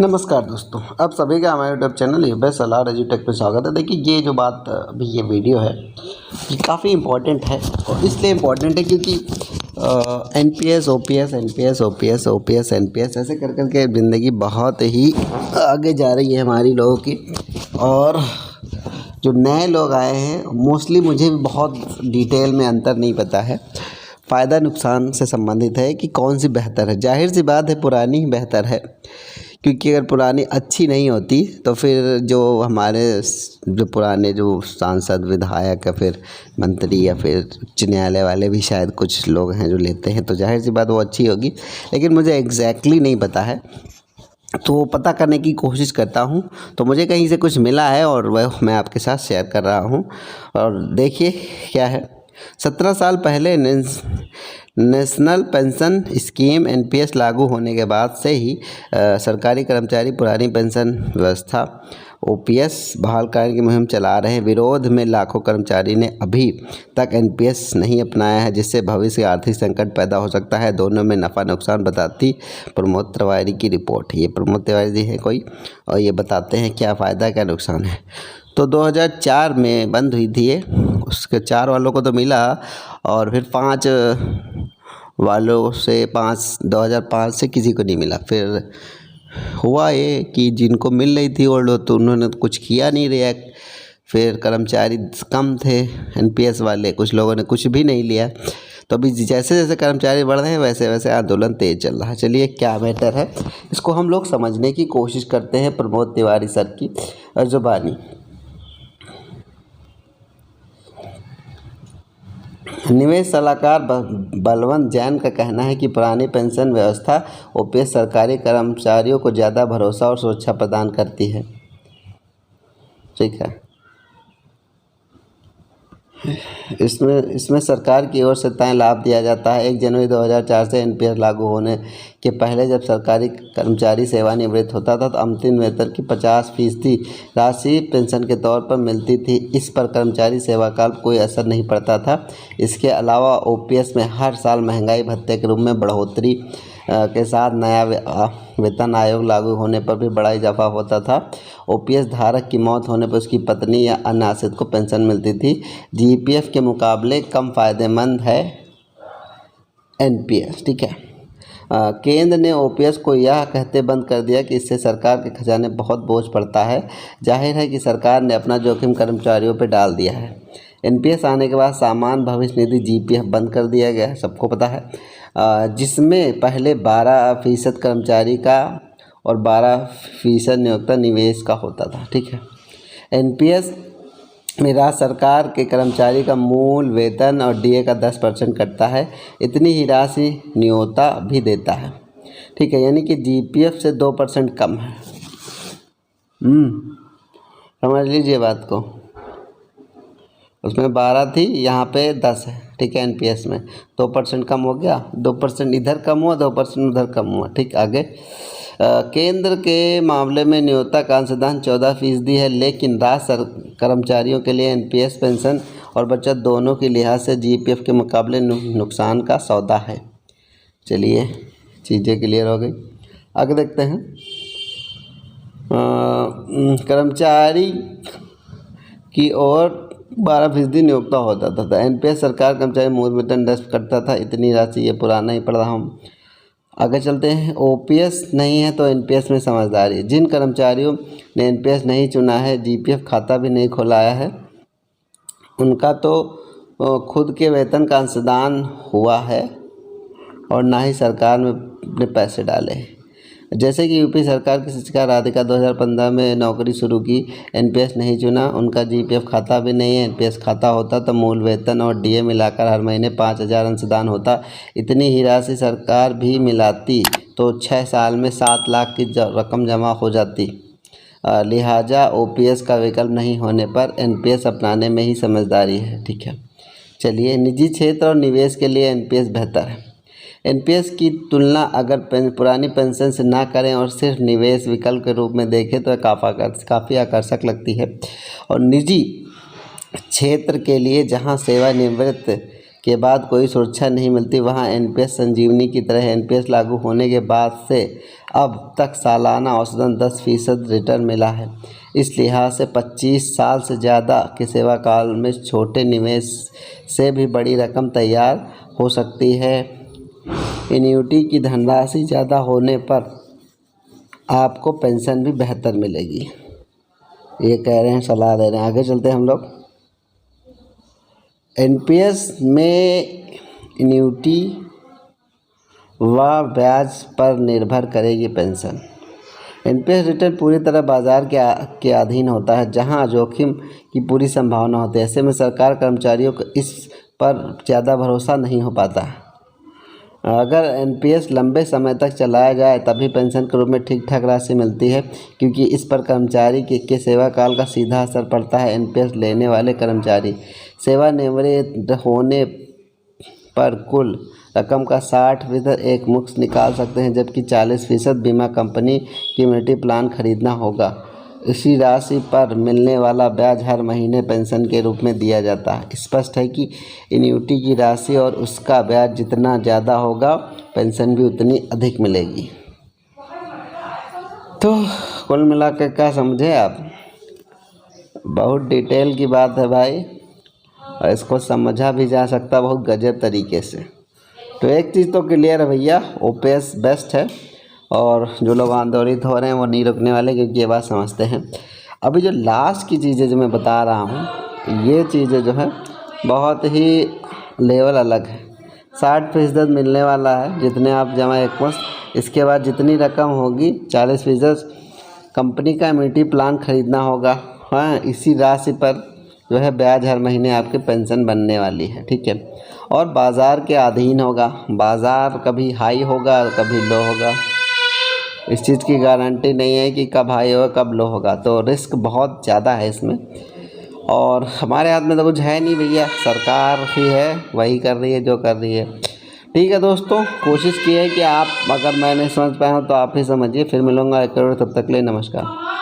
नमस्कार दोस्तों, आप सभी का हमारे यूट्यूब चैनल यूबे सलाह एजुटेक पे स्वागत है। देखिए, ये जो बात अभी ये वीडियो है ये काफ़ी इम्पोर्टेंट है और इसलिए इम्पोर्टेंट है क्योंकि NPS OPS NPS OPS OPS NPS ऐसे कर कर के ज़िंदगी बहुत ही आगे जा रही है हमारी लोगों की। और जो नए लोग आए हैं मोस्टली मुझे भी बहुत डिटेल में अंतर नहीं पता है। फ़ायदा नुकसान से संबंधित है कि कौन सी बेहतर है। जाहिर सी बात है पुरानी ही बेहतर है, क्योंकि अगर पुरानी अच्छी नहीं होती तो फिर जो पुराने जो सांसद विधायक या फिर मंत्री या फिर उच्च न्यायालय वाले भी शायद कुछ लोग हैं जो लेते हैं, तो जाहिर सी बात वो अच्छी होगी। लेकिन मुझे एग्जैक्टली नहीं पता है, तो पता करने की कोशिश करता हूँ। तो मुझे कहीं से कुछ मिला है और वह मैं आपके साथ शेयर कर रहा हूँ। और देखिए क्या है, 17 साल पहले नेशनल पेंशन स्कीम एनपीएस लागू होने के बाद से ही सरकारी कर्मचारी पुरानी पेंशन व्यवस्था ओपीएस बहाल करने की मुहिम चला रहे हैं। विरोध में लाखों कर्मचारी ने अभी तक एनपीएस नहीं अपनाया है, जिससे भविष्य आर्थिक संकट पैदा हो सकता है। दोनों में नफ़ा नुकसान बताती प्रमोद तिवारी की रिपोर्ट। ये प्रमोद तिवारी जी हैं कोई, और ये बताते हैं क्या फ़ायदा क्या नुकसान है। तो 2004 में बंद हुई थी ये, उसके 4 वालों को तो मिला और फिर 5 वालों से 2005 से किसी को नहीं मिला। फिर हुआ ये कि जिनको मिल रही थी ओल्ड तो उन्होंने तो कुछ किया नहीं रिएक्ट। फिर कर्मचारी कम थे एनपीएस वाले, कुछ लोगों ने कुछ भी नहीं लिया। तो अभी जैसे जैसे कर्मचारी बढ़ रहे हैं वैसे वैसे आंदोलन तेज चल रहा है। चलिए क्या मैटर है इसको हम लोग समझने की कोशिश करते हैं प्रमोद तिवारी सर की जुबानी। निवेश सलाहकार बलवंत जैन का कहना है कि पुरानी पेंशन व्यवस्था ओपीएस सरकारी कर्मचारियों को ज़्यादा भरोसा और सुरक्षा प्रदान करती है। ठीक है, इसमें सरकार की ओर से तय लाभ दिया जाता है। 1 जनवरी 2004 से एनपीएस लागू होने के पहले जब सरकारी कर्मचारी सेवानिवृत्त होता था तो अंतिम वेतन की 50% राशि पेंशन के तौर पर मिलती थी। इस पर कर्मचारी सेवाकाल कोई असर नहीं पड़ता था। इसके अलावा ओपीएस में हर साल महंगाई भत्ते के रूप में बढ़ोतरी के साथ नया वेतन आयोग लागू होने पर भी बड़ा इजाफा होता था। ओपीएस धारक की मौत होने पर उसकी पत्नी या अन्य आश्रित को पेंशन मिलती थी। जीपीएफ के मुकाबले कम फायदेमंद है एनपीएस। ठीक है, केंद्र ने ओपीएस को यह कहते बंद कर दिया कि इससे सरकार के खजाने बहुत बोझ पड़ता है। जाहिर है कि सरकार ने अपना जोखिम कर्मचारियों पर डाल दिया है। एनपीएस आने के बाद सामान्य भविष्य निधि जीपीएफ बंद कर दिया गया है, सबको पता है, जिसमें पहले 12% कर्मचारी का और 12% नियोक्ता निवेश का होता था। ठीक है, एनपीएस में राज्य सरकार के कर्मचारी का मूल वेतन और डीए का 10% कटता है। इतनी ही राशि नियोक्ता भी देता है। ठीक है, यानी कि जीपीएफ से 2% कम है। समझ लीजिए बात को, उसमें 12 थी, यहाँ पे 10 है। ठीक है, एनपीएस में 2% कम हो गया, 2% इधर कम हुआ, 2% उधर कम हुआ। ठीक, आगे केंद्र के मामले में नियोक्ता का अंशदान 14% है, लेकिन राज्य कर्मचारियों के लिए एनपीएस पेंशन और बचत दोनों के लिहाज से जीपीएफ के मुकाबले नुकसान का सौदा है। चलिए चीज़ें क्लियर हो गई, आगे देखते हैं। कर्मचारी की ओर 12% नियोक्ता होता था। एनपीएस सरकार कर्मचारी मूल वेतन 10 कटता था। इतनी राशि, ये पुराना ही पढ़ रहा हूँ। आगे चलते हैं। ओपीएस नहीं है तो एनपीएस में समझदारी। जिन कर्मचारियों ने एनपीएस नहीं चुना है, जीपीएफ खाता भी नहीं खोलाया है, उनका तो खुद के वेतन का अंशदान हुआ है और ना ही सरकार में अपने पैसे डाले हैं। जैसे कि यूपी सरकार की शिक्षिका राधिका 2015 में नौकरी शुरू की, एनपीएस नहीं चुना, उनका जीपीएफ खाता भी नहीं है। एनपीएस खाता होता तो मूल वेतन और डीए मिलाकर हर महीने 5000 अंशदान होता। इतनी ही राशि सरकार भी मिलाती तो 6 साल में 7 लाख की रकम जमा हो जाती। लिहाजा ओपीएस का विकल्प नहीं होने पर एनपीएस अपनाने में ही समझदारी है। ठीक है, चलिए निजी क्षेत्र और निवेश के लिए एनपीएस बेहतर है। एनपीएस की तुलना अगर पुरानी पेंशन से ना करें और सिर्फ निवेश विकल्प के रूप में देखें तो काफ़ी आकर्षक लगती है। और निजी क्षेत्र के लिए जहां सेवानिवृत्त के बाद कोई सुरक्षा नहीं मिलती, वहाँ एनपीएस संजीवनी की तरह एनपीएस लागू होने के बाद से अब तक सालाना औसतन 10% रिटर्न मिला है। इस लिहाज से 25 साल से ज़्यादा के सेवा काल में छोटे निवेश से भी बड़ी रकम तैयार हो सकती है। एन्युटी की धनराशि ज़्यादा होने पर आपको पेंशन भी बेहतर मिलेगी, ये कह रहे हैं, सलाह दे रहे हैं। आगे चलते हैं हम लोग। एनपीएस में एन्युटी व ब्याज पर निर्भर करेगी पेंशन। एनपीएस रिटर्न पूरी तरह बाजार के अधीन होता है, जहां जोखिम की पूरी संभावना होती है। ऐसे में सरकार कर्मचारियों को इस पर ज़्यादा भरोसा नहीं हो पाता। अगर एनपीएस लंबे समय तक चलाया जाए तभी पेंशन के रूप में ठीक ठाक राशि मिलती है, क्योंकि इस पर कर्मचारी के सेवा काल का सीधा असर पड़ता है। एनपीएस लेने वाले कर्मचारी सेवानिवृत्त होने पर कुल रकम का 60% एक मुश्त निकाल सकते हैं, जबकि 40% बीमा कंपनी की इम्यूनिटी प्लान खरीदना होगा। इसी राशि पर मिलने वाला ब्याज हर महीने पेंशन के रूप में दिया जाता है। स्पष्ट है कि एन्युटी की राशि और उसका ब्याज जितना ज़्यादा होगा, पेंशन भी उतनी अधिक मिलेगी। तो कुल मिलाकर क्या समझे आप? बहुत डिटेल की बात है भाई, और इसको समझा भी जा सकता बहुत गजब तरीके से। तो एक चीज़ तो क्लियर है भैया, ओपीएस बेस्ट है, और जो लोग आंदोलित हो रहे हैं वो नहीं रुकने वाले, क्योंकि ये बात समझते हैं। अभी जो लास्ट की चीज़ें जो मैं बता रहा हूँ, ये चीज़ें जो है बहुत ही लेवल अलग है। 60% मिलने वाला है जितने आप जमा एक मुश्त, इसके बाद जितनी रकम होगी 40% कंपनी का इम्यूनिटी प्लान खरीदना होगा। हाँ, इसी राशि पर जो है ब्याज हर महीने आपके पेंशन बनने वाली है, ठीक है। और बाज़ार के अधीन होगा, बाज़ार कभी हाई होगा कभी लो होगा, इस चीज़ की गारंटी नहीं है कि कब हाई होगा कब लो होगा, तो रिस्क बहुत ज़्यादा है इसमें। और हमारे हाथ में तो कुछ है नहीं भैया, सरकार ही है, वही कर रही है जो कर रही है। ठीक है दोस्तों, कोशिश की है कि आप, अगर मैं नहीं समझ पाया हूँ तो आप ही समझिए। फिर मिलूँगा एक करोड़, तब तक के लिए नमस्कार।